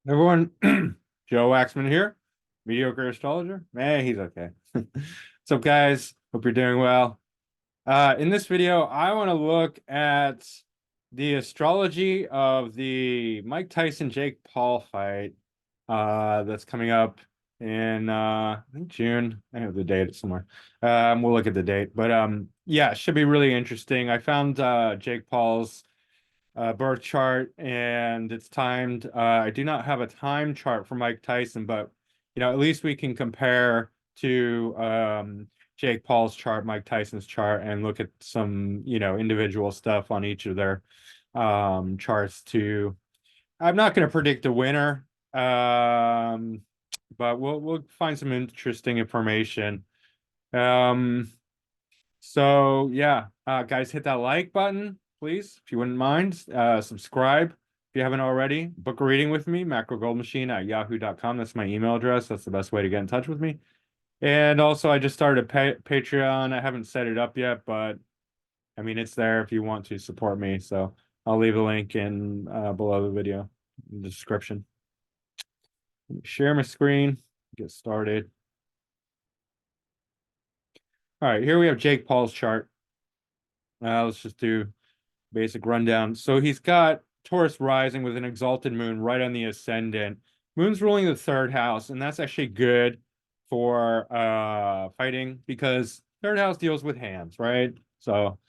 Everyone, Joe Waxman here, mediocre astrologer. He's okay. What's up, guys? Hope you're doing well. In this video, I want to look at the astrology of the Mike Tyson Jake Paul fight that's coming up in I think June. I have the date somewhere. We'll look at the date, but yeah, it should be really interesting. I found Jake Paul's birth chart and it's timed. I do not have a time chart for Mike Tyson, but at least we can compare to Jake Paul's chart, Mike Tyson's chart, and look at some, individual stuff on each of their charts too. I'm not going to predict a winner, but we'll find some interesting information. Um, so yeah, guys, hit that like button, please, if you wouldn't mind. Subscribe if you haven't already. Book a reading with me, macrogoldmachine@yahoo.com. That's my email address. That's the best way to get in touch with me. And also, I just started a Patreon. I haven't set it up yet, but I mean, it's there if you want to support me. So I'll leave a link in below the video in the description. Share my screen, get started. All right, here we have Jake Paul's chart. Let's just do basic rundown. So he's got Taurus rising with an exalted moon right on the ascendant. Moon's ruling the third house, and that's actually good for fighting because third house deals with hands, right? So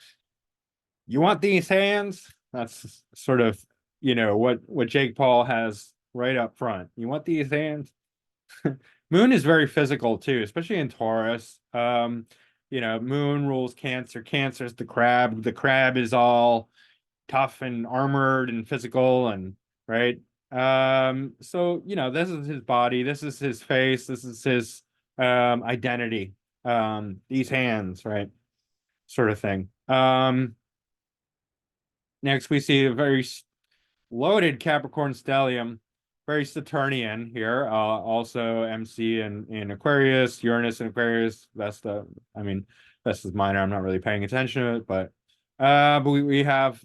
you want these hands? That's sort of, what Jake Paul has right up front. You want these hands? Moon is very physical too, especially in Taurus. Moon rules Cancer. Cancer is the crab. The crab is all tough and armored and physical and right. So this is his body, this is his face, this is his identity. These hands, right? Sort of thing. Next we see a very loaded Capricorn stellium, very Saturnian here. Also MC in Aquarius, Uranus in Aquarius. That's is minor. I'm not really paying attention to it, but we have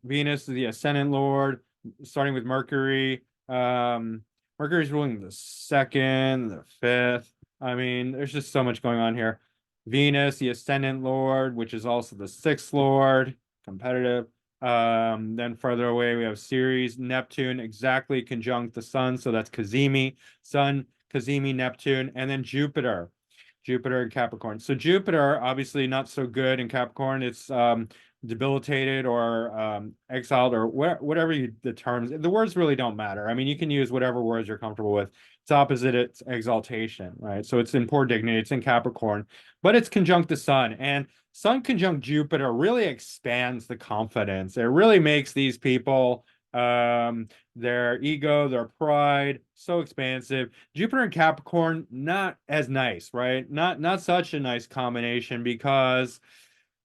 Venus, the ascendant lord, starting with Mercury. Mercury's ruling the second, the fifth. I mean, there's just so much going on here. Venus, the ascendant lord, which is also the sixth lord, competitive. Then further away, we have Ceres, Neptune, exactly conjunct the sun. So that's Cazimi, Sun, Cazimi, Neptune, and then Jupiter. Jupiter in Capricorn. So Jupiter, obviously not so good in Capricorn. It's debilitated or exiled or whatever the terms. The words really don't matter. I mean, you can use whatever words you're comfortable with. It's opposite, it's exaltation, right? So it's in poor dignity. It's in Capricorn, but it's conjunct the sun. And Sun conjunct Jupiter really expands the confidence. It really makes these people their ego, their pride, so expansive. Jupiter and Capricorn, not as nice, right? Not such a nice combination because,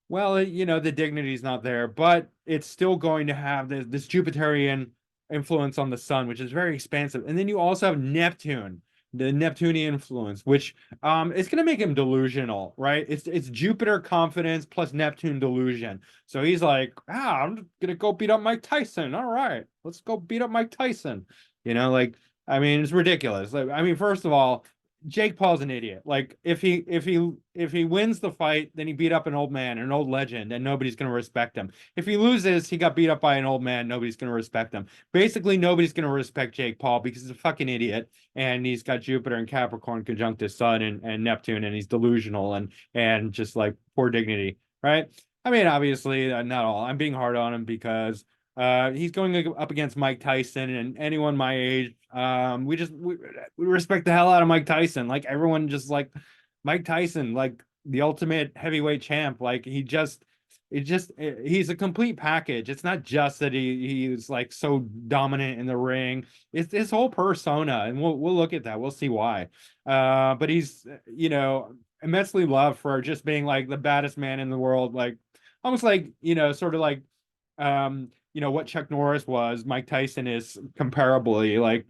well, the dignity is not there, but it's still going to have this Jupiterian influence on the sun, which is very expansive. And then you also have Neptune, the Neptunian influence, which is going to make him delusional, right? It's Jupiter confidence plus Neptune delusion. So he's like, I'm gonna go beat up Mike Tyson. All right, let's go beat up Mike Tyson. I mean, it's ridiculous. Like, I mean, first of all, Jake Paul's an idiot. Like, if he wins the fight, then he beat up an old man, an old legend, and nobody's gonna respect him. If he loses, he got beat up by an old man, nobody's gonna respect him. Basically, nobody's gonna respect Jake Paul because he's a fucking idiot, and he's got Jupiter and Capricorn conjunct his sun and Neptune, and he's delusional and just like poor dignity, right? I mean, obviously, not all. I'm being hard on him because he's going up against Mike Tyson, and anyone my age, we respect the hell out of Mike Tyson. Like everyone just like Mike Tyson, like the ultimate heavyweight champ. Like he's a complete package. It's not just that he's like so dominant in the ring. It's his whole persona, and we'll look at that. We'll see why. But he's immensely loved for just being like the baddest man in the world, like almost like sort of like what Chuck Norris was, Mike Tyson is comparably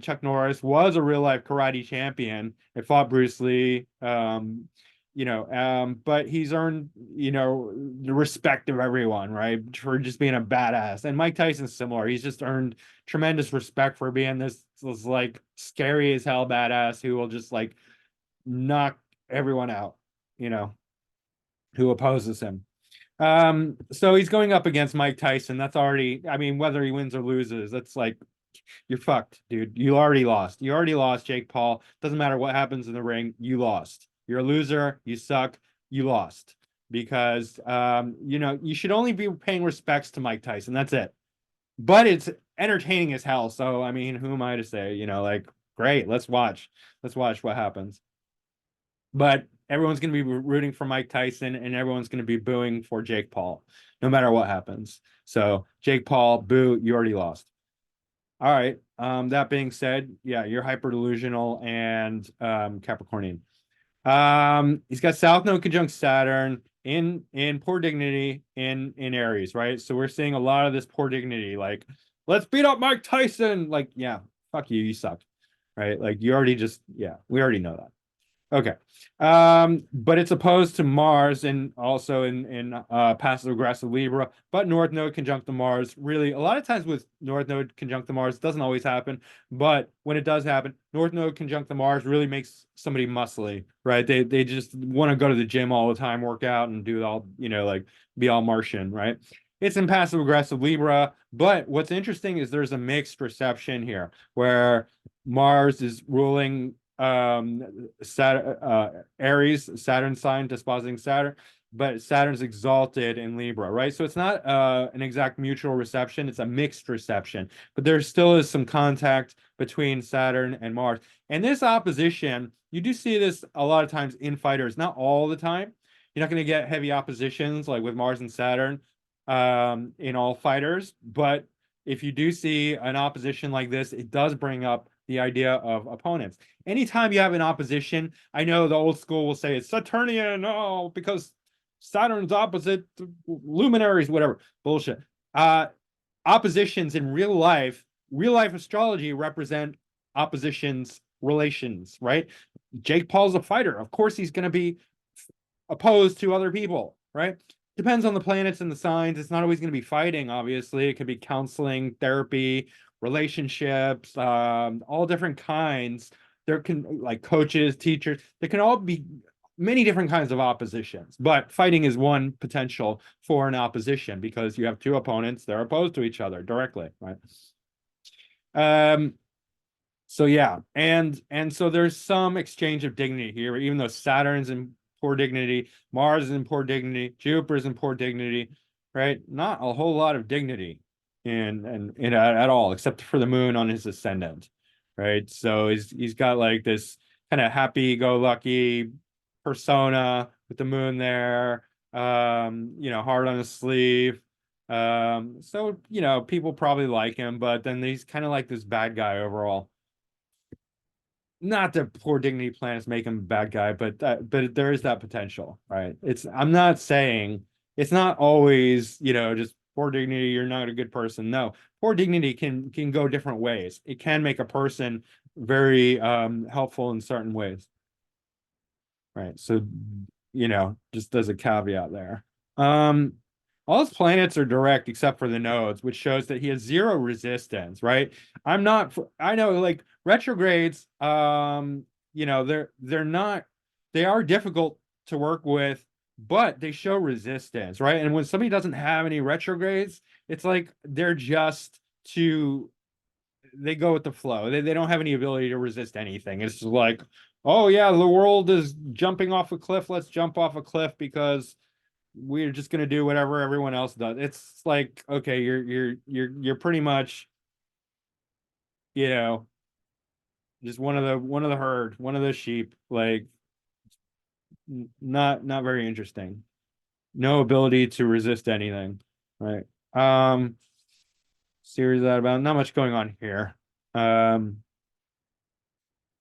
Chuck Norris was a real life karate champion and fought Bruce Lee. but he's earned, the respect of everyone, right? For just being a badass. And Mike Tyson's similar. He's just earned tremendous respect for being this like scary as hell badass who will just like knock everyone out, you know, who opposes him. So he's going up against Mike Tyson. That's already, I mean, whether he wins or loses, that's like you're fucked, dude. You already lost. You already lost, Jake Paul. Doesn't matter what happens in the ring, you lost. You're a loser, you suck, you lost. Because you should only be paying respects to Mike Tyson. That's it. But it's entertaining as hell. So I mean, who am I to say, like, great, let's watch. Let's watch what happens. But everyone's going to be rooting for Mike Tyson and everyone's going to be booing for Jake Paul, no matter what happens. So, Jake Paul, boo, you already lost. All right. That being said, yeah, you're hyper delusional and Capricornian. He's got South Node conjunct Saturn in poor dignity in Aries, right? So we're seeing a lot of this poor dignity, like, let's beat up Mike Tyson. Like, yeah, fuck you, you suck. Right? Like you already just, yeah, we already know that. Okay. But it's opposed to Mars and also in passive aggressive Libra, but North Node conjunct the Mars. Really, a lot of times with North Node conjunct the Mars, it doesn't always happen, but when it does happen, North Node conjunct the Mars really makes somebody muscly, right? They just want to go to the gym all the time, work out, and do all, like be all Martian, right? It's in passive aggressive Libra, but what's interesting is there's a mixed reception here where Mars is ruling Aries, Saturn sign, dispositing Saturn, but Saturn's exalted in Libra, right? So it's not an exact mutual reception, it's a mixed reception, but there still is some contact between Saturn and Mars. And this opposition, you do see this a lot of times in fighters, not all the time. You're not going to get heavy oppositions like with Mars and Saturn in all fighters, but if you do see an opposition like this, it does bring up the idea of opponents. Anytime you have an opposition, I know the old school will say it's Saturnian, oh, because Saturn's opposite luminaries, whatever. Bullshit. Oppositions in real life astrology represent oppositions relations, right? Jake Paul's a fighter. Of course he's going to be opposed to other people, right? Depends on the planets and the signs. It's not always going to be fighting, obviously. It could be counseling, therapy, relationships, all different kinds. There can, like coaches, teachers, there can all be many different kinds of oppositions, but fighting is one potential for an opposition because you have two opponents, they're opposed to each other directly, right? So yeah, and so there's some exchange of dignity here, even though Saturn's in poor dignity, Mars is in poor dignity, Jupiter's in poor dignity, right? Not a whole lot of dignity in at all, except for the moon on his ascendant, right? So he's got like this kind of happy-go-lucky persona with the moon there, heart on his sleeve. So people probably like him, but then he's kind of like this bad guy overall. Not that poor dignity planets make him a bad guy, but there is that potential, right? I'm not saying it's not always, just poor dignity, you're not a good person. No, poor dignity can go different ways. It can make a person very helpful in certain ways. Right. So, just as a caveat there. All his planets are direct except for the nodes, which shows that he has zero resistance, right? I know like retrogrades, they're not, they are difficult to work with, but they show resistance, right? And when somebody doesn't have any retrogrades, it's like they're just too, they go with the flow. They don't have any ability to resist anything. It's just like, oh yeah, the world is jumping off a cliff. Let's jump off a cliff because we're just gonna do whatever everyone else does. It's like, okay, you're pretty much, you know, just one of the herd, one of the sheep. Like, not very interesting. No ability to resist anything, right? Series that about not much going on here. And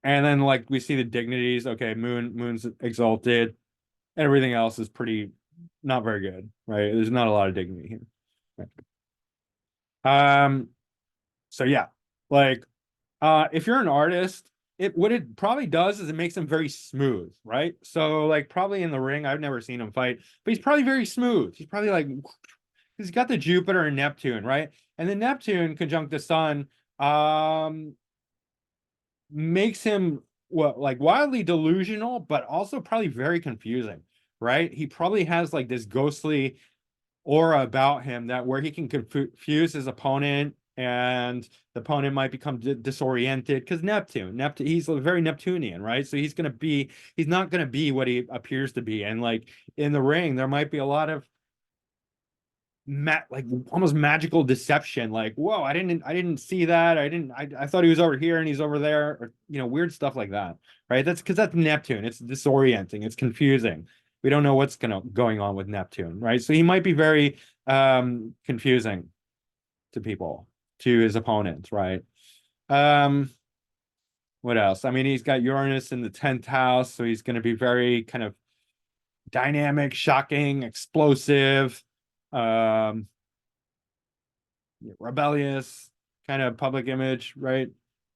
then like we see the dignities. Okay, moon's exalted. Everything else is pretty not very good, right? There's not a lot of dignity here. Right. So yeah, like if you're an artist, it what it probably does is it makes him very smooth, right? So like probably in the ring, I've never seen him fight, but he's probably very smooth. He's probably like he's got the Jupiter and Neptune, right? And the Neptune conjunct the Sun makes him what like wildly delusional, but also probably very confusing, right? He probably has like this ghostly aura about him that where he can confuse his opponent and the opponent might become disoriented because Neptune, he's very Neptunian, right? So he's not gonna be what he appears to be. And like in the ring, there might be a lot of like almost magical deception. Like, whoa, I didn't see that. I thought he was over here and he's over there, or weird stuff like that, right? That's because that's Neptune. It's disorienting, it's confusing. We don't know what's going on with Neptune, right? So he might be very confusing to people, to his opponents, right? Um, what else? I mean, he's got Uranus in the 10th house, so he's going to be very kind of dynamic, shocking, explosive. Um, Rebellious kind of public image, right?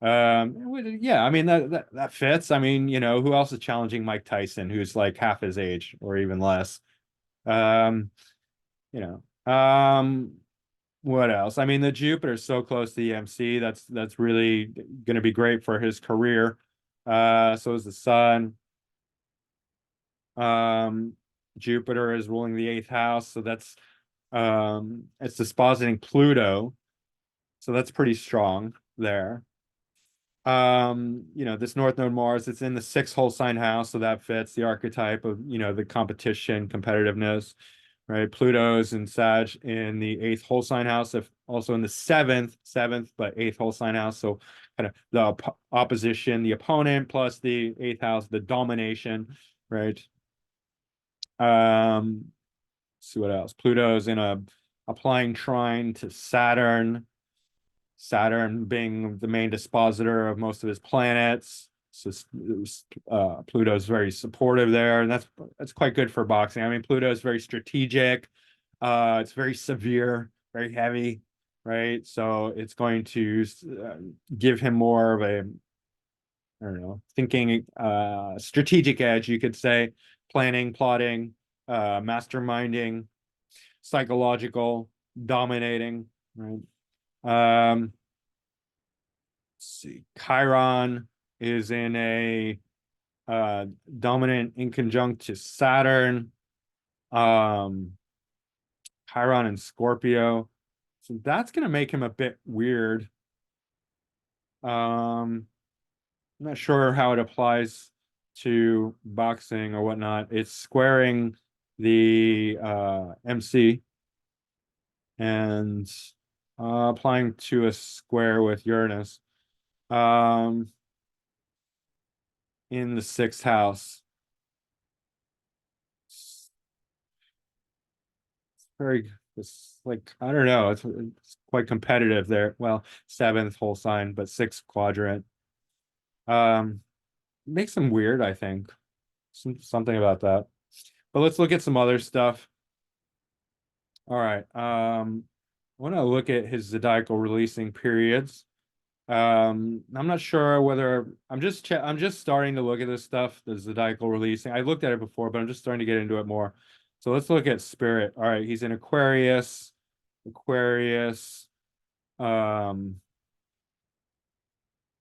Yeah, I mean that fits. I mean, who else is challenging Mike Tyson, who's like half his age or even less? Um, you know, what else? I mean, the Jupiter's so close to the MC. That's really going to be great for his career. So is the Sun. Um, Jupiter is ruling the eighth house, so that's it's dispositing Pluto. So that's pretty strong there. This North Node Mars, it's in the sixth whole sign house, so that fits the archetype of, the competition, competitiveness, right? Pluto's in Sag in the eighth whole sign house, if also in the seventh, but eighth whole sign house. So kind of the opposition, the opponent, plus the eighth house, the domination, right? See what else. Pluto's in a applying trine to Saturn. Saturn being the main dispositor of most of his planets. So Pluto's very supportive there, and that's quite good for boxing. I mean, Pluto is very strategic. It's very severe, very heavy, right? So it's going to give him more of a, I don't know, thinking, strategic edge, you could say, planning, plotting, masterminding, psychological, dominating, right? Um, let's see. Chiron is in a dominant in conjunct to Saturn. Um, Chiron and Scorpio. So that's gonna make him a bit weird. I'm not sure how it applies to boxing or whatnot. It's squaring the MC and applying to a square with Uranus. Um, in the sixth house. Very, it's like, I don't know, it's quite competitive there. Well, seventh whole sign, but sixth quadrant. Um, Makes them weird, I think. Something about that. But let's look at some other stuff. All right. I want to look at his zodiacal releasing periods. I'm not sure whether I'm just starting to look at this stuff, the zodiacal releasing. I looked at it before, but I'm just starting to get into it more. So let's look at Spirit. All right, he's in Aquarius. Aquarius. Um,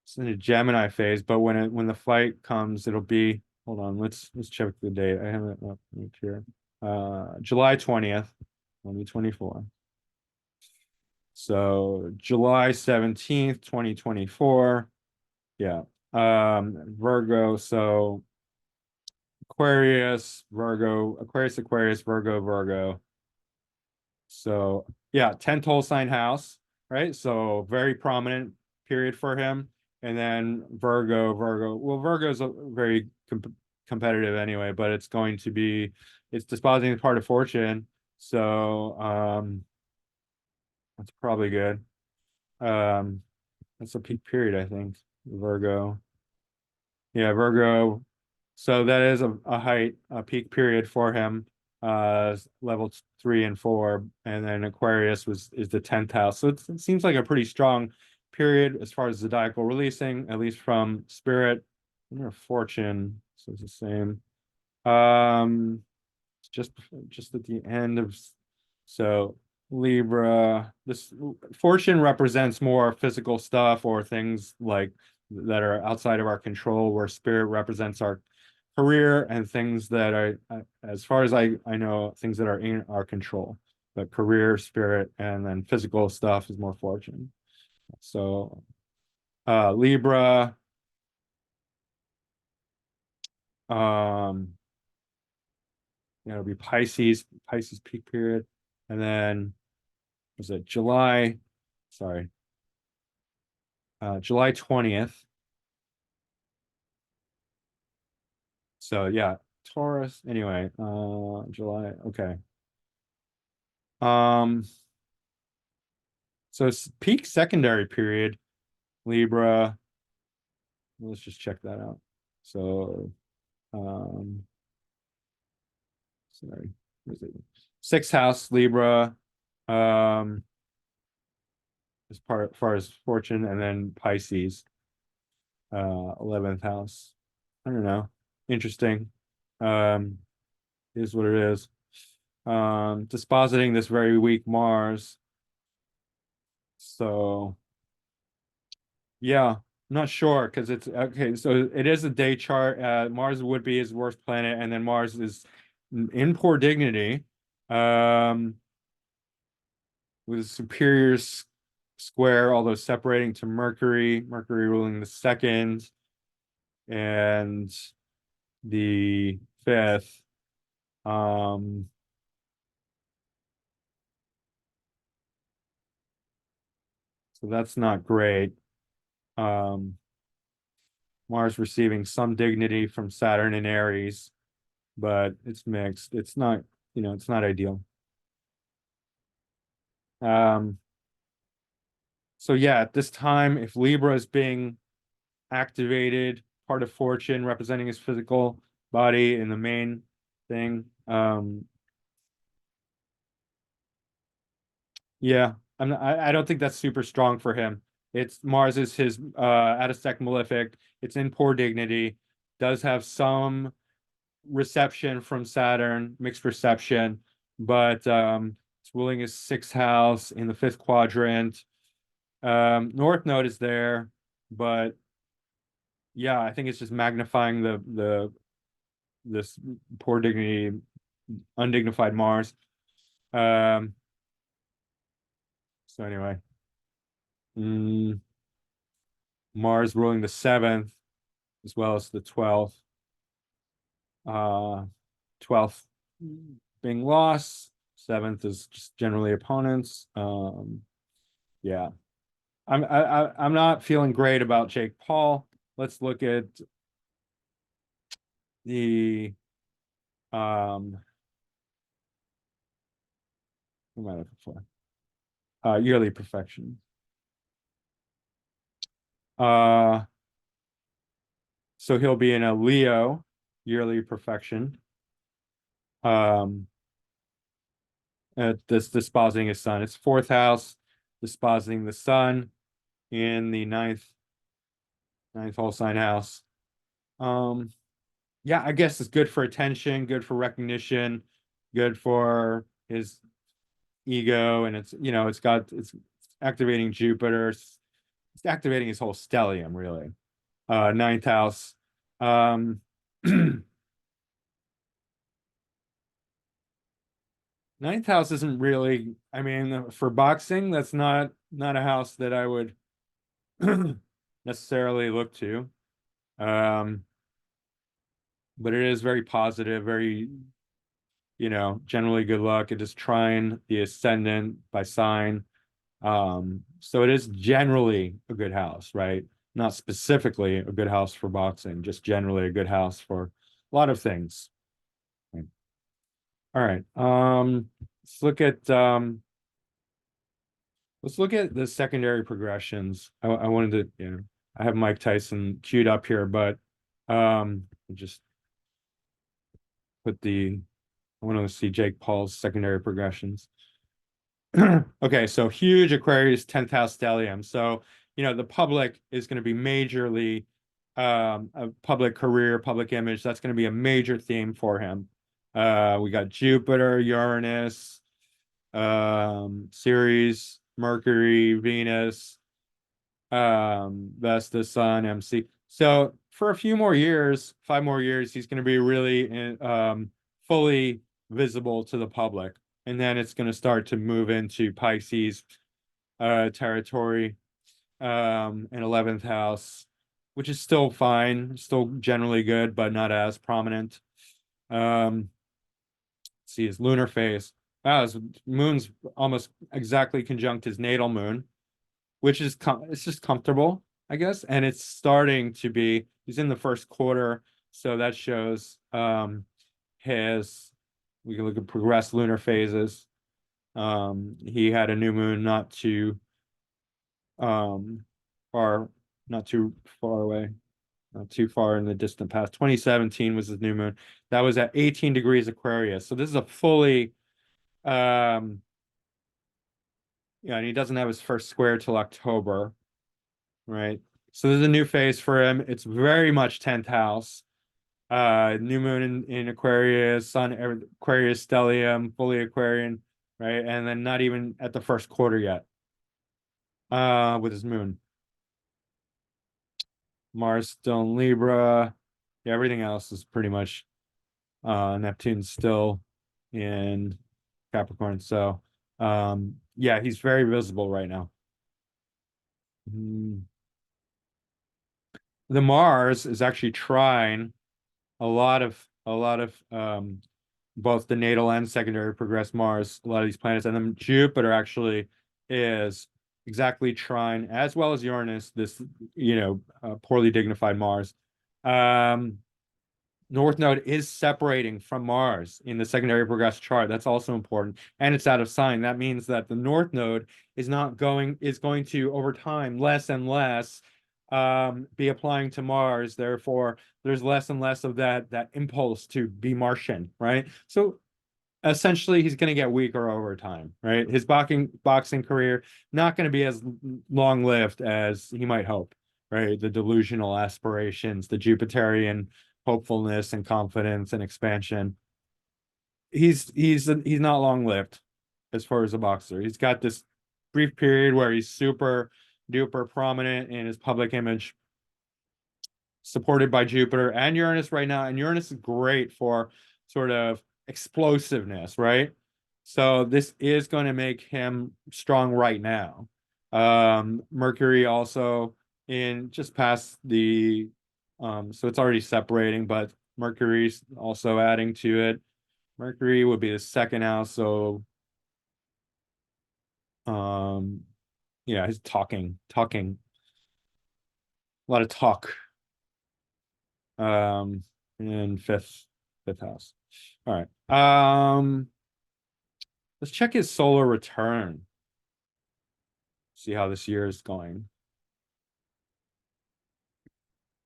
it's in a Gemini phase, but when the fight comes, it'll be, hold on, let's check the date. I have it up here. July 20th, 2024. So July 17th, 2024. Yeah. Virgo, so Aquarius, Virgo, Aquarius, Aquarius, Virgo, Virgo. So yeah, 10th whole sign house, right? So very prominent period for him. And then Virgo. Well, Virgo's a very competitive anyway, but it's dispositing part of fortune. So that's probably good. Um, that's a peak period, I think. Virgo. Yeah, Virgo. So that is a peak period for him. Level 3 and 4, and then Aquarius is the 10th house. So it seems like a pretty strong period as far as zodiacal releasing, at least from Spirit. Fortune, so it's the same. Just at the end of, so Libra, this Fortune represents more physical stuff or things like that are outside of our control, where Spirit represents our career and things that are, as far as I know, things that are in our control. But career, Spirit, and then physical stuff is more Fortune. So Libra, it'll be Pisces peak period, and then was it July? Sorry, July 20th. So yeah, Taurus. Anyway, July. Okay. Um, so it's peak secondary period, Libra. Let's just check that out. So, sorry, where's it? Sixth house, Libra. As far as fortune, and then Pisces, 11th house. I don't know. Interesting. Um, is what it is. Dispositing this very weak Mars. So yeah, I'm not sure because it's okay. So it is a day chart. Mars would be his worst planet, and then Mars is in poor dignity. Um, with superior square, although separating to Mercury, Mercury ruling the second and the fifth. Um, so that's not great. Um, Mars receiving some dignity from Saturn in Aries, but it's mixed. It's not, it's not ideal. Um, so yeah, at this time, if Libra is being activated, part of fortune representing his physical body in the main thing. Yeah, I don't think that's super strong for him. It's Mars is his Atastec malefic. It's in poor dignity. Does have some reception from Saturn, mixed reception, but it's ruling his sixth house in the fifth quadrant. North Node is there, but yeah, I think it's just magnifying this poor dignity, undignified Mars. Um, so anyway, mm, Mars ruling the seventh as well as the 12th. 12th being loss, seventh is just generally opponents. Yeah, I'm not feeling great about Jake Paul. Let's look at the what am I looking for? Yearly perfection. So he'll be in a Leo yearly perfection. This dispositing his sun. It's fourth house, dispositing the sun in the ninth whole sign house. Yeah, I guess it's good for attention, good for recognition, good for his ego, and it's activating Jupiter. It's activating his whole stellium, really. Ninth house. Ninth house isn't really, I mean, for boxing, that's not a house that I would necessarily look to. Um, but it is very positive, very, generally good luck. It is trine the ascendant by sign. So it is generally a good house, right? Not specifically a good house for boxing, just generally a good house for a lot of things. Right. All right. Let's look at the secondary progressions. I wanted to, I have Mike Tyson queued up here, but just put I want to see Jake Paul's secondary progressions. Okay, so huge Aquarius 10th house stellium. So the public is going to be majorly a public career, public image. That's going to be a major theme for him. We got Jupiter, Uranus, Ceres, Mercury, Venus, Vesta, Sun, MC. So for a few more years, 5 more years, he's going to be really fully visible to the public. And then it's going to start to move into Pisces territory, in 11th house, which is still fine, still generally good, but not as prominent. See his lunar phase. Wow, his moon's almost exactly conjunct his natal moon, which is it's just comfortable, I guess. And it's starting to be, he's in the first quarter, so that shows his, we can look at progressed lunar phases. He had a new moon not too um far, not too far away, not too far in the distant past. 2017 was his new moon. That was at 18 degrees Aquarius. So this is a fully yeah, and he doesn't have his first square till October, right? So there's a new phase for him. It's very much 10th house. New moon in Aquarius, sun Aquarius stellium, fully Aquarian, right? And then not even at the first quarter yet. With his moon. Mars still in Libra. Yeah, everything else is pretty much Neptune's still in Capricorn. So yeah, he's very visible right now. Mm. The Mars is actually trine a lot of both the natal and secondary progressed Mars, a lot of these planets, and then Jupiter actually is exactly trine, as well as Uranus, this poorly dignified Mars. Um, North Node is separating from Mars in the secondary progressed chart. That's also important. And it's out of sign. That means that the North Node is going to, over time, less and less be applying to Mars. Therefore, there's less and less of that impulse to be Martian, right? So essentially he's going to get weaker over time, right? His boxing career not going to be as long-lived as he might hope, right? The delusional aspirations, the Jupiterian hopefulness and confidence and expansion. He's not long-lived as far as a boxer. He's got this brief period where he's super duper prominent in his public image, supported by Jupiter and Uranus right now. And Uranus is great for sort of explosiveness, right? So this is going to make him strong right now. Mercury also in just past the so it's already separating, but Mercury's also adding to it. Mercury would be the second house, so um yeah, he's talking, a lot of talk. In fifth house. All right. Let's check his solar return. See how this year is going.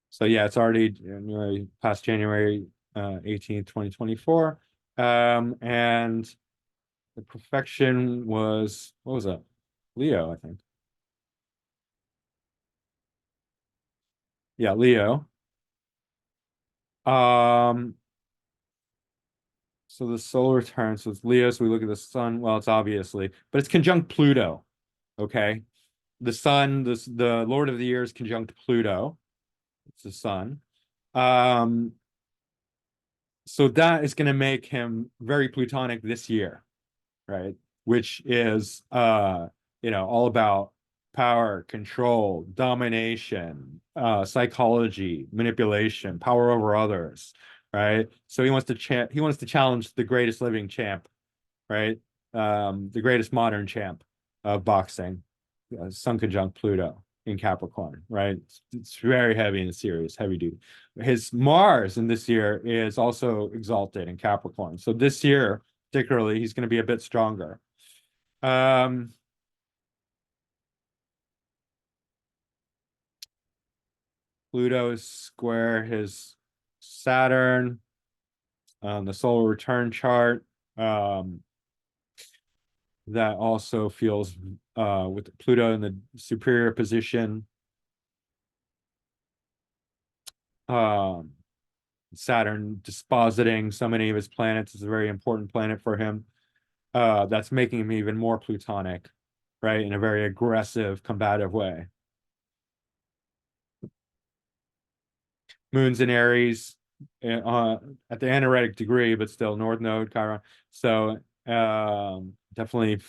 So yeah, it's already January, past January 18th, 2024. And the perfection was, what was that? Leo, I think. Yeah, Leo. Um, so the solar return, so it's Leo, so we look at the sun. Well, it's obviously, but it's conjunct Pluto. Okay. The sun, the Lord of the Years conjunct Pluto. It's the sun. Um, so that is going to make him very Plutonic this year, right? Which is all about power, control, domination, psychology, manipulation, power over others, right? So he wants to challenge the greatest living champ, right? The greatest modern champ of boxing, Sun conjunct Pluto in Capricorn, right? It's very heavy and serious, heavy duty. His Mars in this year is also exalted in Capricorn. So this year, particularly, he's going to be a bit stronger. Pluto is square his Saturn on the solar return chart. that also feels with Pluto in the superior position. Um, Saturn dispositing so many of his planets is a very important planet for him. That's making him even more plutonic, right? In a very aggressive, combative way. Moon's in Aries at the anaretic degree, but still North Node, Chiron. So definitely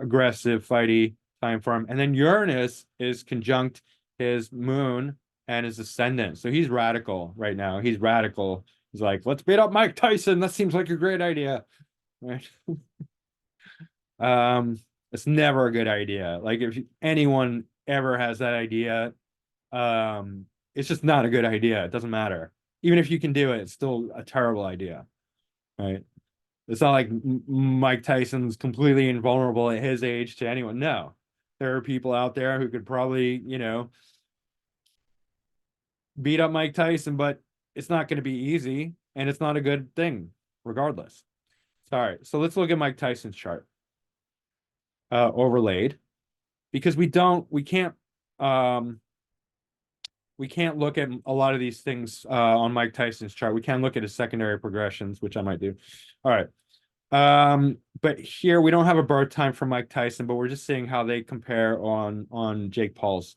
aggressive, fighty time for him. And then Uranus is conjunct his moon and his ascendant. So he's radical right now. He's radical. He's like, let's beat up Mike Tyson. That seems like a great idea. Right. Um, it's never a good idea. Like if anyone ever has that idea, it's just not a good idea. It doesn't matter. Even if you can do it, it's still a terrible idea, right? It's not like Mike Tyson's completely invulnerable at his age to anyone. No, there are people out there who could probably, beat up Mike Tyson, but it's not going to be easy and it's not a good thing, regardless. All right, so let's look at Mike Tyson's chart overlaid because um, we can't look at a lot of these things on Mike Tyson's chart. We can look at his secondary progressions, which I might do. All right. But here we don't have a birth time for Mike Tyson, but we're just seeing how they compare on Jake Paul's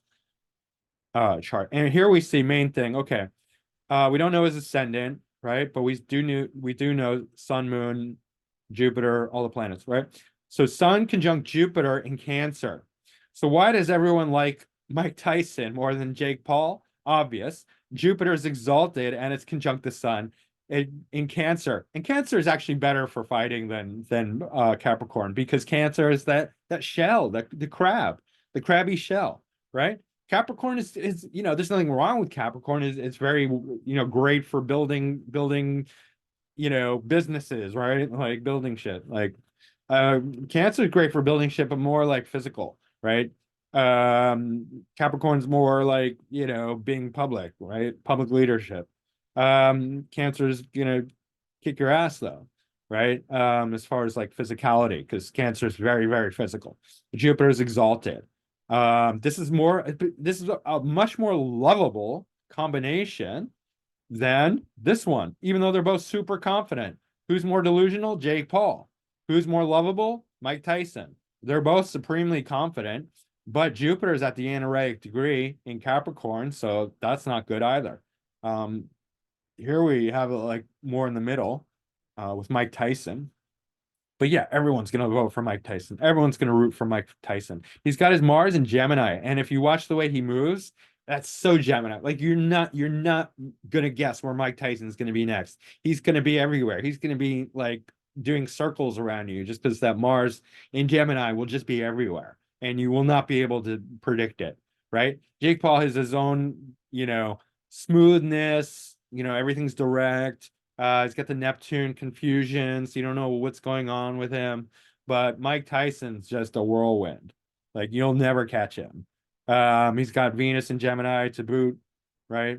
chart. And here we see main thing. Okay. We don't know his ascendant, right? But we do know Sun, Moon, Jupiter, all the planets, right? So Sun conjunct Jupiter in Cancer. So why does everyone like Mike Tyson more than Jake Paul? Obvious. Jupiter is exalted and it's conjunct the Sun in Cancer. And Cancer is actually better for fighting than Capricorn because Cancer is that shell, the crab, the crabby shell, right? Capricorn is there's nothing wrong with Capricorn. It's very great for building businesses, right? Like building shit. Like Cancer is great for building shit, but more like physical, right? Capricorn's more like, being public, right? Public leadership. Cancer's gonna kick your ass though, right? As far as like physicality, because Cancer is very, very physical. Jupiter is exalted. This is a much more lovable combination than this one, even though they're both super confident. Who's more delusional? Jake Paul. Who's more lovable? Mike Tyson. They're both supremely confident, but Jupiter's at the anaretic degree in Capricorn, so that's not good either. Um, Here we have it like more in the middle with Mike Tyson. But yeah, everyone's gonna vote for Mike Tyson. Everyone's gonna root for Mike Tyson. He's got his Mars in Gemini, and if you watch the way he moves, that's so Gemini. Like you're not gonna guess where Mike Tyson's gonna be next. He's gonna be everywhere. He's gonna be like doing circles around you just because that Mars in Gemini will just be everywhere, and you will not be able to predict it, right? Jake Paul has his own, smoothness. Everything's direct. He's got the Neptune confusion, so you don't know what's going on with him. But Mike Tyson's just a whirlwind. Like you'll never catch him. He's got Venus and Gemini to boot, right?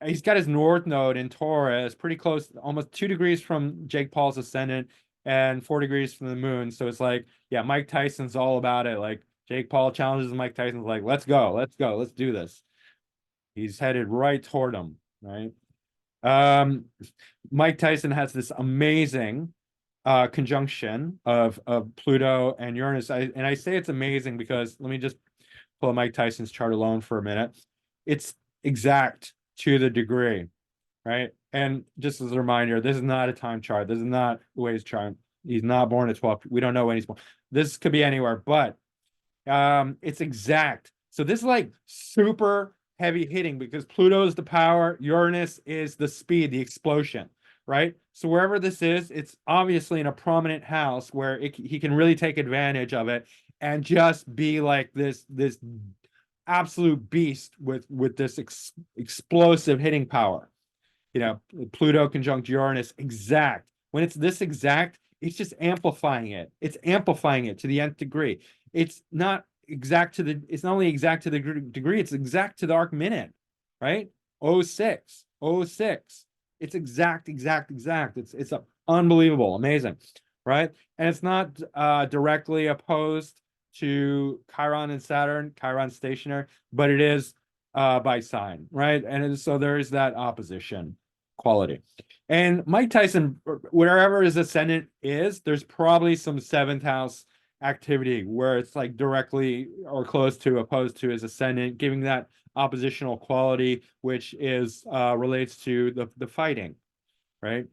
He's got his North Node in Taurus, pretty close, almost 2 degrees from Jake Paul's ascendant and 4 degrees from the moon. So it's like, yeah, Mike Tyson's all about it. Like Jake Paul challenges Mike Tyson's like, let's go, let's do this. He's headed right toward him, right? Um, Mike Tyson has this amazing conjunction of Pluto and Uranus. I say it's amazing because let me just pull Mike Tyson's chart alone for a minute. It's exact to the degree, right? And just as a reminder, this is not a time chart. This is not Way's chart. He's not born at 12. We don't know when he's born. This could be anywhere, but it's exact. So this is like super heavy hitting because Pluto is the power, Uranus is the speed, the explosion, right? So wherever this is, it's obviously in a prominent house where he can really take advantage of it and just be like this absolute beast with this explosive hitting power. Pluto conjunct Uranus exact. When it's this exact, it's just amplifying it. It's amplifying it to the nth degree. It's not it's not only exact to the degree, it's exact to the arc minute, right? 06, 06. It's exact. It's unbelievable, amazing. right? And it's not directly opposed to Chiron and Saturn, Chiron stationary, but it is by sign, right? So there is that opposition quality. And Mike Tyson, wherever his ascendant is, there's probably some seventh house activity where it's like directly or close to opposed to his ascendant, giving that oppositional quality, which is relates to the fighting, right?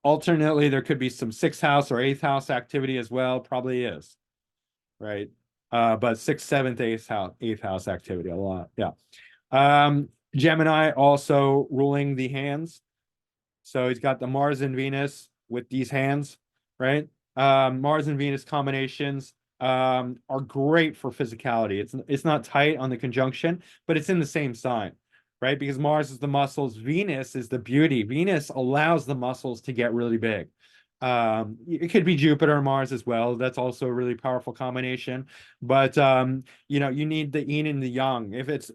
Alternately, there could be some sixth house or eighth house activity as well. Probably is, right? But sixth, seventh, eighth house activity a lot. Yeah. Gemini also ruling the hands. So he's got the Mars and Venus with these hands, right? Mars and Venus combinations are great for physicality. It's not tight on the conjunction, but it's in the same sign, right? Because Mars is the muscles, Venus is the beauty. Venus allows the muscles to get really big. It could be Jupiter and Mars as well. That's also a really powerful combination. But you need the yin and the yang. If it's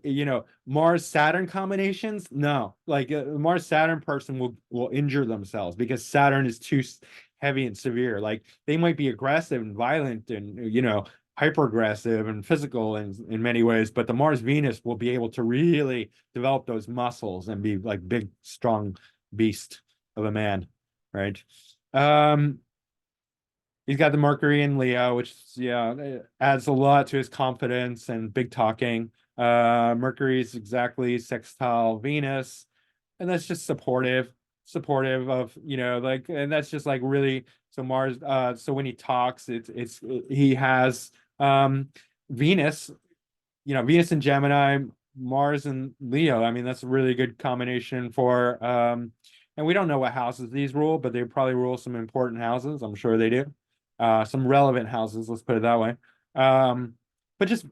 Mars Saturn combinations, no, like Mars Saturn person will injure themselves because Saturn is too heavy and severe. Like they might be aggressive and violent and hyper aggressive and physical in many ways, but the Mars Venus will be able to really develop those muscles and be like big strong beast of a man, right? um He's got the Mercury in Leo, which adds a lot to his confidence and big talking. Mercury is exactly sextile Venus, and that's just supportive of like, and that's just like really so Mars. So when he talks, he has Venus, Venus and Gemini, Mars and Leo. I mean, that's a really good combination for and we don't know what houses these rule, but they probably rule some important houses. I'm sure they do. Some relevant houses, let's put it that way. But just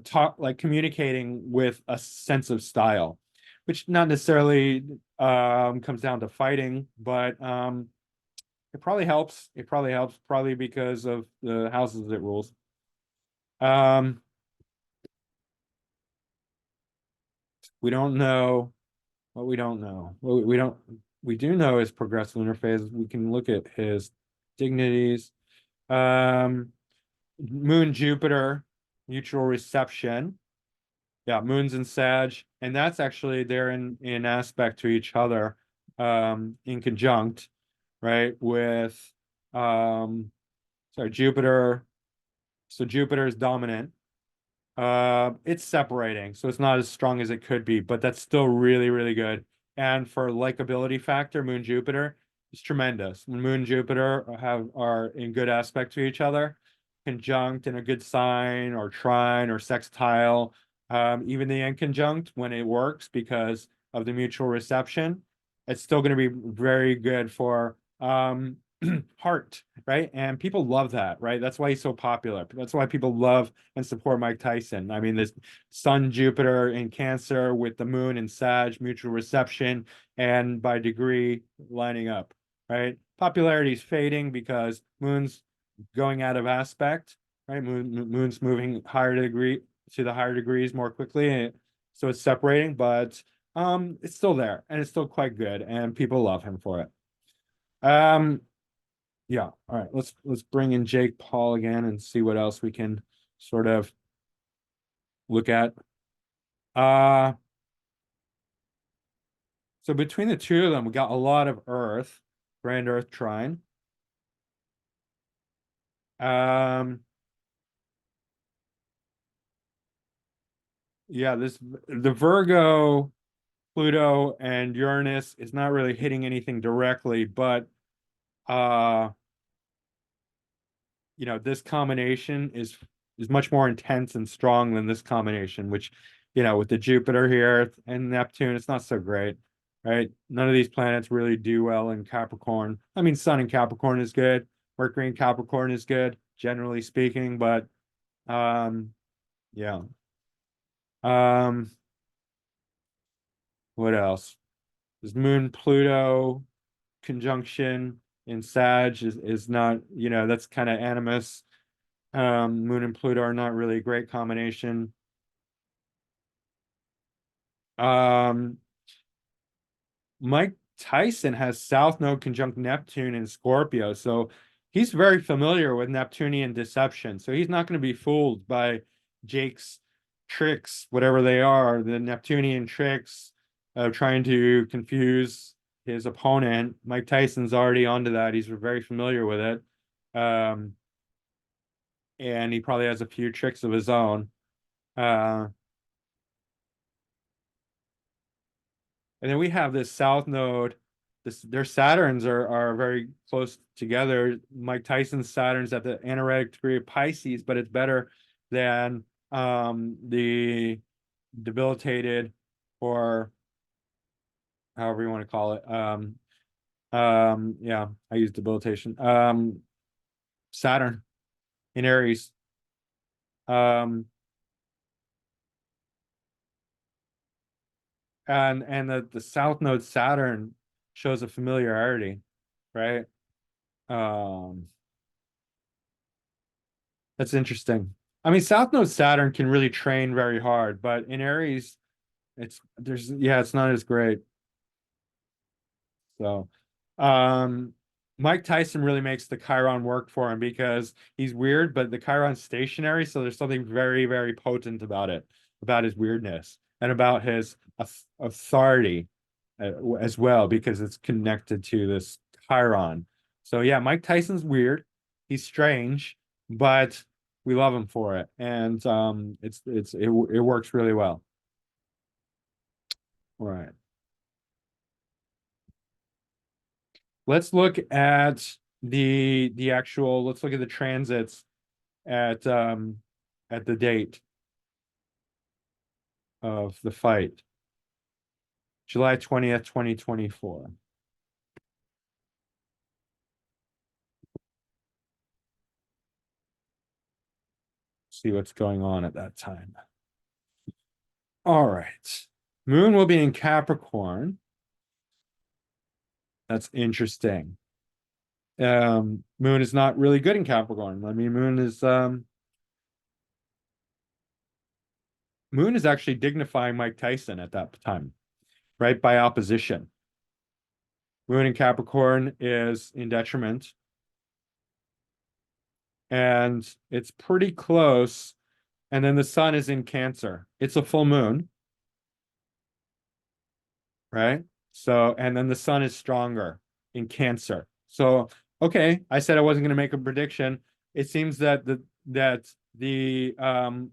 talk like communicating with a sense of style, which not necessarily comes down to fighting, but it probably helps. It probably helps, probably because of the houses it rules. Um, we don't know what we don't know. What we don't we do know is progressive lunar phase. We can look at his dignities. Um, Moon Jupiter mutual reception. Yeah, Moon's in Sag, and that's actually they're in aspect to each other, in conjunct, right? With sorry, Jupiter. So Jupiter is dominant. It's separating, so it's not as strong as it could be, but that's still really, really good. And for likability factor, Moon Jupiter is tremendous. When Moon and Jupiter are in good aspect to each other, conjunct in a good sign or trine or sextile, even the inconjunct when it works because of the mutual reception, it's still going to be very good for heart, right? And people love that, right? That's why he's so popular. That's why people love and support Mike Tyson. I mean, this Sun, Jupiter in Cancer with the Moon in Sag, mutual reception, and by degree lining up, right? Popularity is fading because Moon's going out of aspect, right? Moon's moving higher degree to the higher degrees more quickly, and so it's separating, but it's still there and it's still quite good, and people love him for it. Um, yeah. All right. Let's bring in Jake Paul again and see what else we can sort of look at. Uh so between the two of them, we got a lot of Earth, Grand Earth trine. Um yeah, the Virgo, Pluto, and Uranus is not really hitting anything directly, but uh this combination is much more intense and strong than this combination, which, with the Jupiter here and Neptune, it's not so great, right? None of these planets really do well in Capricorn. I mean, Sun in Capricorn is good, Mercury in Capricorn is good, generally speaking, but um, yeah. Um, what else? Is Moon Pluto conjunction in Sag is not, that's kind of animus. Moon and Pluto are not really a great combination. Um, Mike Tyson has South Node conjunct Neptune in Scorpio, so he's very familiar with Neptunian deception. So he's not going to be fooled by Jake's tricks, whatever they are, the Neptunian tricks of trying to confuse his opponent. Mike Tyson's already onto that. He's very familiar with it. And he probably has a few tricks of his own. Uh, and then we have this South Node. Their Saturns are very close together. Mike Tyson's Saturn's at the anaretic degree of Pisces, but it's better than the debilitated, or however you want to call it. Yeah, I use debilitation. Saturn in Aries. Um, and the South Node Saturn shows a familiarity, right? Um, that's interesting. I mean, South Node Saturn can really train very hard, but in Aries, it's not as great. So, um, Mike Tyson really makes the Chiron work for him because he's weird, but the Chiron's stationary, so there's something very, very potent about it, about his weirdness and about his authority as well, because it's connected to this Chiron. So yeah, Mike Tyson's weird. He's strange, but we love him for it, and it works really well. Right. Let's look at the actual. Let's look at the transits at at the date of the fight, July 20th, 2024. See what's going on at that time. All right. Moon will be in Capricorn. That's interesting. Moon is not really good in Capricorn. I mean, Moon is actually dignifying Mike Tyson at that time, right? By opposition. Moon in Capricorn is in detriment. And it's pretty close. And then the sun is in Cancer. It's a full moon, right? So, and then the sun is stronger in Cancer. So, okay, I said I wasn't going to make a prediction. It seems that the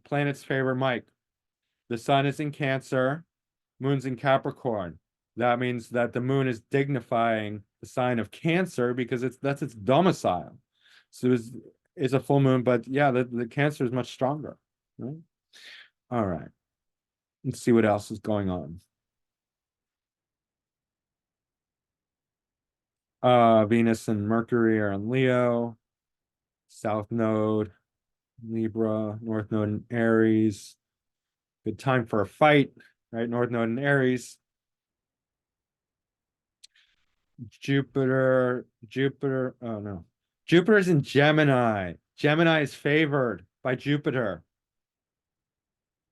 planets favor Mike. The sun is in Cancer, moon's in Capricorn. That means that the moon is dignifying the sign of Cancer because that's its domicile. So it's a full moon, but yeah, the Cancer is much stronger. Right? All right. Let's see what else is going on. Venus and Mercury are in Leo. South Node, Libra, North Node in Aries. Good time for a fight, right? North Node in Aries. Jupiter. Oh no. Jupiter's in Gemini. Gemini is favored by Jupiter.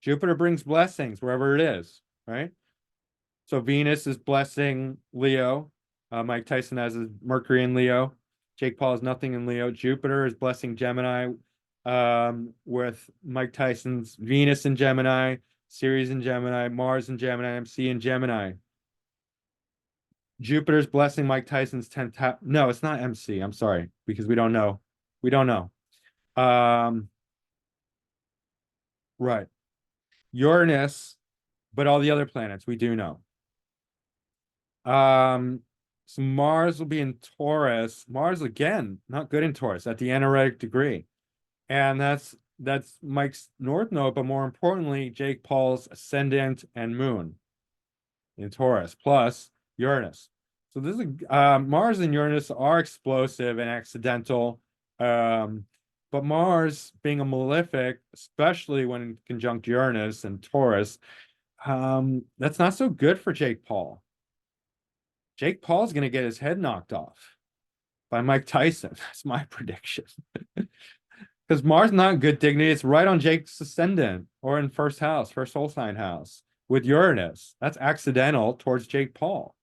Jupiter brings blessings wherever it is, right? So Venus is blessing Leo. Mike Tyson has his Mercury in Leo. Jake Paul has nothing in Leo. Jupiter is blessing Gemini with Mike Tyson's Venus in Gemini, Ceres in Gemini, Mars in Gemini, MC in Gemini. Jupiter's blessing Mike Tyson's 10th house. No, it's not MC. I'm sorry, because we don't know. We don't know. Right. Uranus, but all the other planets we do know. So Mars will be in Taurus. Mars again, not good in Taurus at the anaretic degree. And that's Mike's North Node, but more importantly, Jake Paul's ascendant and moon in Taurus, plus Uranus. So this is Mars and Uranus are explosive and accidental. But Mars being a malefic, especially when conjunct Uranus and Taurus, that's not so good for Jake Paul. Jake Paul's going to get his head knocked off by Mike Tyson. That's my prediction. Because Mars not good dignity. It's right on Jake's ascendant or in first house, first whole sign house with Uranus. That's accidental towards Jake Paul.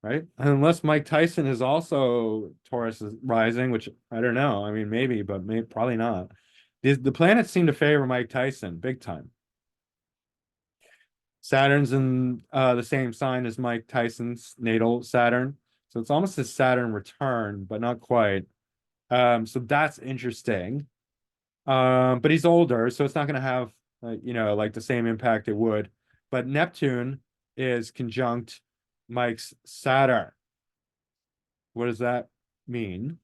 right? Unless Mike Tyson is also Taurus is rising, which I don't know. I mean, maybe, but maybe probably not. The planets seem to favor Mike Tyson big time. Saturn's in the same sign as Mike Tyson's natal Saturn. So it's almost a Saturn return, but not quite. So that's interesting. But he's older, so it's not going to have, like the same impact it would. But Neptune is conjunct Mike's Saturn. What does that mean?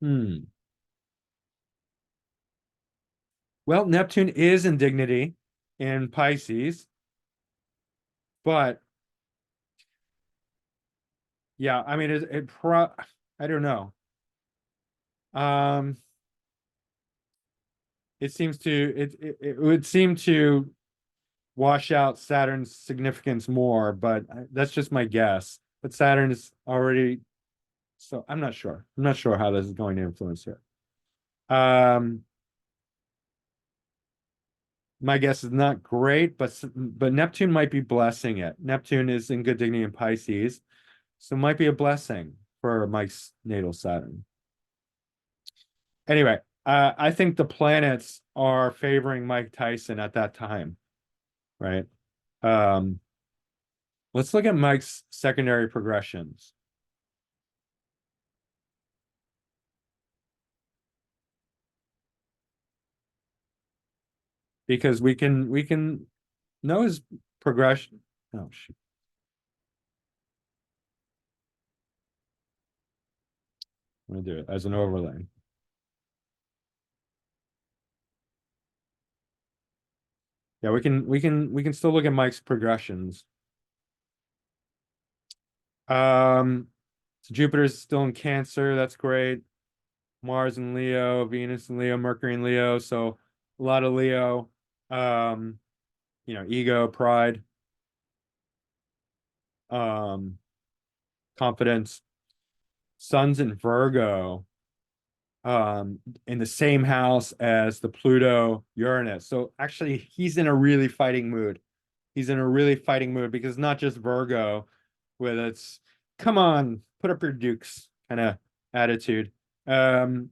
Hmm. Well, Neptune is in dignity in Pisces, but yeah, I mean, I don't know. Um, it would seem to wash out Saturn's significance more, but that's just my guess. But Saturn is already, so I'm not sure. I'm not sure how this is going to influence here. Um, my guess is not great, but Neptune might be blessing it. Neptune is in good dignity in Pisces, so it might be a blessing for Mike's natal Saturn. Anyway, I think the planets are favoring Mike Tyson at that time, right? Um, let's look at Mike's secondary progressions because we can know his progression. Oh, shoot. I'm gonna do it as an overlay. Yeah, we can still look at Mike's progressions. Um, so Jupiter's still in Cancer. That's great. Mars in Leo, Venus in Leo, Mercury in Leo. So a lot of Leo. Um, ego, pride, um, confidence. Sun's in Virgo, in the same house as the Pluto Uranus. So actually, he's in a really fighting mood. He's in a really fighting mood because it's not just Virgo with its come on, put up your dukes kind of attitude. Um,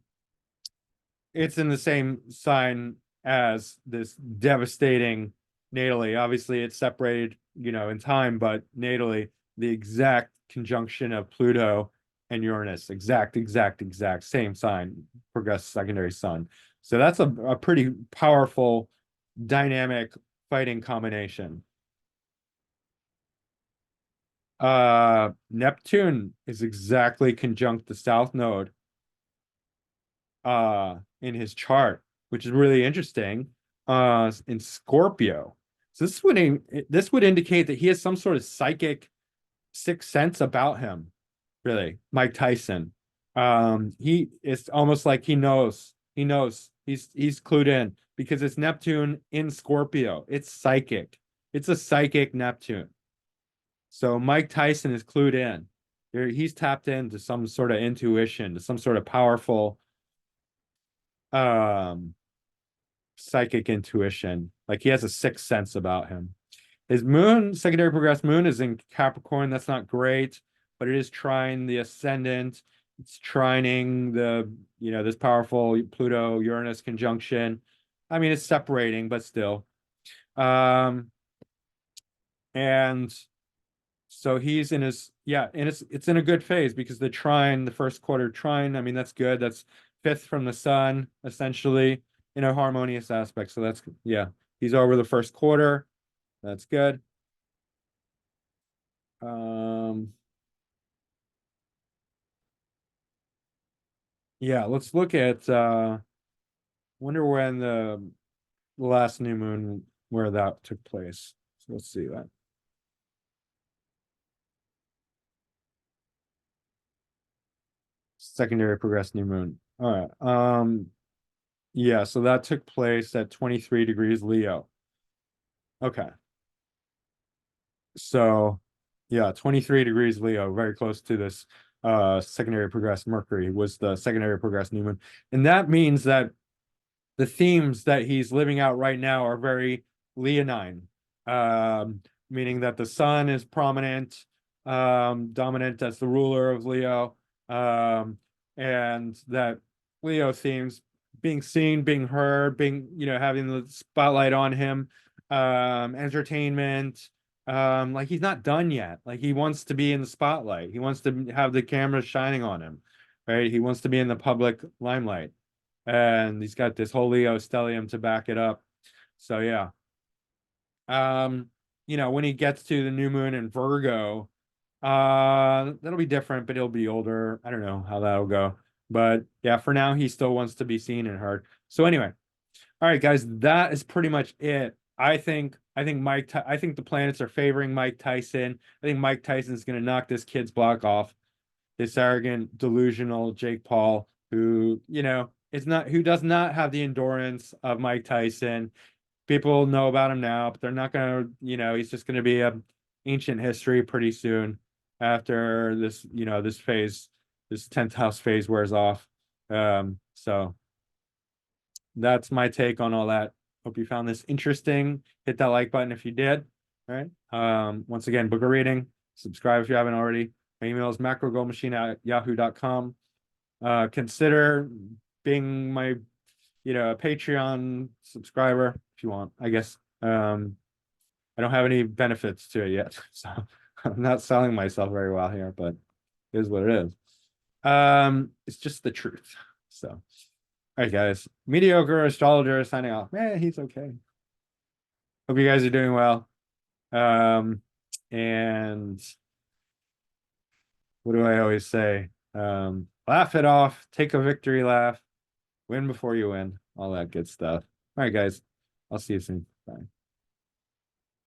it's in the same sign as this devastating natally. Obviously, it's separated, in time, but natally, the exact conjunction of Pluto and Uranus, exact, same sign, progressed secondary sun. So that's a pretty powerful, dynamic fighting combination. Neptune is exactly conjunct the South Node in his chart, which is really interesting, in Scorpio. So this would indicate that he has some sort of psychic sixth sense about him, really, Mike Tyson. He it's almost like he knows he's clued in because it's Neptune in Scorpio. It's psychic. It's a psychic Neptune. So Mike Tyson is clued in. He's tapped into some sort of intuition, to some sort of powerful um psychic intuition. Like he has a sixth sense about him. His moon, secondary progressed moon, is in Capricorn. That's not great, but it is trine the ascendant. It's trining this powerful Pluto Uranus conjunction. I mean, it's separating, but still. Um, and so he's in his, yeah, and it's in a good phase because the trine, the first quarter trine, I mean, that's good. That's fifth from the sun, essentially, in a harmonious aspect. So that's, yeah, he's over the first quarter. That's good. Um, yeah, let's look at wonder when the last new moon where that took place. So let's see that. Secondary progressed new moon. All right. Yeah, so that took place at 23 degrees Leo. Okay. So yeah, 23 degrees Leo, very close to this secondary progressed Mercury was the secondary progressed new moon. And that means that the themes that he's living out right now are very leonine, meaning that the sun is prominent, dominant as the ruler of Leo, um, and that Leo themes being seen, being heard, being, having the spotlight on him, entertainment. Like he's not done yet. Like he wants to be in the spotlight. He wants to have the camera shining on him, right? He wants to be in the public limelight, and he's got this whole Leo stellium to back it up. So yeah. Um, when he gets to the new moon in Virgo, that'll be different, but he'll be older. I don't know how that'll go. But yeah, for now, he still wants to be seen and heard. So anyway, all right, guys, that is pretty much it. I think the planets are favoring Mike Tyson. I think Mike Tyson's gonna knock this kid's block off. This arrogant, delusional Jake Paul, who does not have the endurance of Mike Tyson. People know about him now, but they're not gonna, he's just gonna be a ancient history pretty soon after this phase, this 10th house phase wears off. So that's my take on all that. Hope you found this interesting. Hit that like button if you did. All right. Once again, book a reading. Subscribe if you haven't already. My email is macrogoldmachine@yahoo.com. Consider being my, Patreon subscriber if you want, I guess. I don't have any benefits to it yet, so I'm not selling myself very well here, but it is what it is. It's just the truth. So, all right, guys. Mediocre astrologer signing off. He's okay. Hope you guys are doing well. And what do I always say? Laugh it off, take a victory laugh, win before you win, all that good stuff. All right, guys. I'll see you soon. Bye.